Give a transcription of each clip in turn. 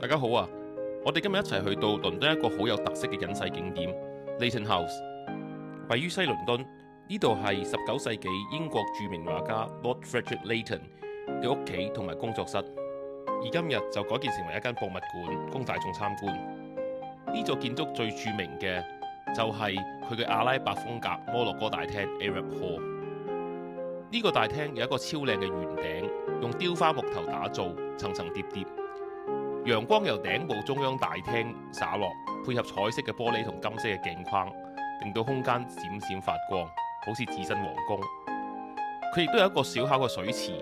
大家好啊！我哋今日一齊去到倫敦一個好有特色嘅隱世景點 Leighton House，位於西倫敦。呢度係19世紀英國著名畫家 Lord Frederick Leighton 嘅屋企同埋工作室，而今日就改建成為一間博物館，供大眾參觀。呢座建築最著名嘅就係佢嘅阿拉伯風格摩洛哥大廳 Arab Hall。呢個大廳有一個超靚嘅圓頂，用雕花木頭打造，層層疊疊。陽光由頂部中央大廳灑落，配合彩色嘅玻璃同金色嘅鏡框，令到空間閃閃發光，好似置身皇宮。佢亦都有一個小巧嘅水池，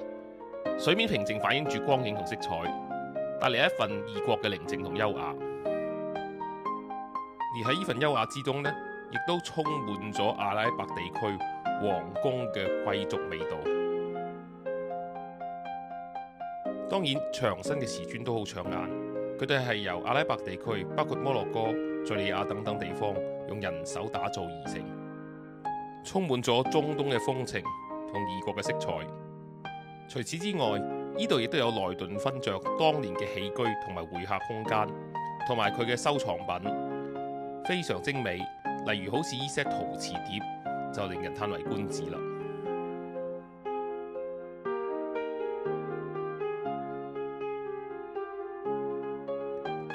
水面平靜反映住光影同色彩，帶嚟一份異國嘅寧靜同優雅。而喺呢份優雅之中呢，亦都充滿咗阿拉伯地區皇宮嘅貴族味道。當然，牆身嘅瓷磚都好搶眼，佢哋係由阿拉伯地區，包括摩洛哥、敘利亞等等地方，用人手打造而成，充滿咗中東嘅風情同異國嘅色彩。除此之外，呢度亦都有萊頓勳爵當年嘅起居同埋會客空間，同埋佢嘅收藏品，非常精美。例如好似呢 set 陶瓷碟，就令人嘆為觀止啦。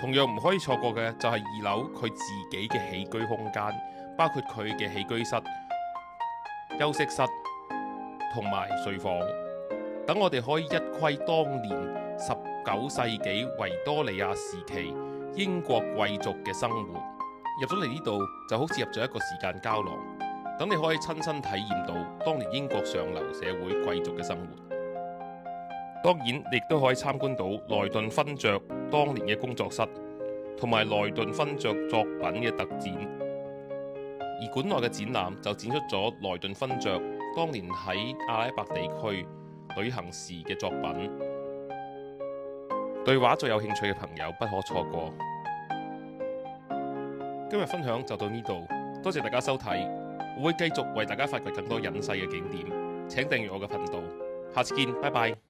同樣唔可以錯過嘅就係2樓佢自己嘅起居空間，包括佢嘅起居室、休息室同埋睡房，等我哋可以一窺當年19世紀維多利亞時期英國貴族嘅生活。入咗嚟呢度就好似入咗一個時間膠囊，等你可以親身體驗到當年英國上流社會貴族嘅生活。當然，你亦都可以參觀到萊頓勳爵當年嘅工作室，同埋萊頓勳爵作品嘅特展。而館內嘅展覽就展出咗萊頓勳爵當年喺阿拉伯地區旅行時嘅作品。對畫最有興趣嘅朋友不可錯過。今日分享就到呢度，多謝大家收睇，我會繼續為大家發掘更多隱世嘅景點。請訂閱我嘅頻道，下次見，拜拜。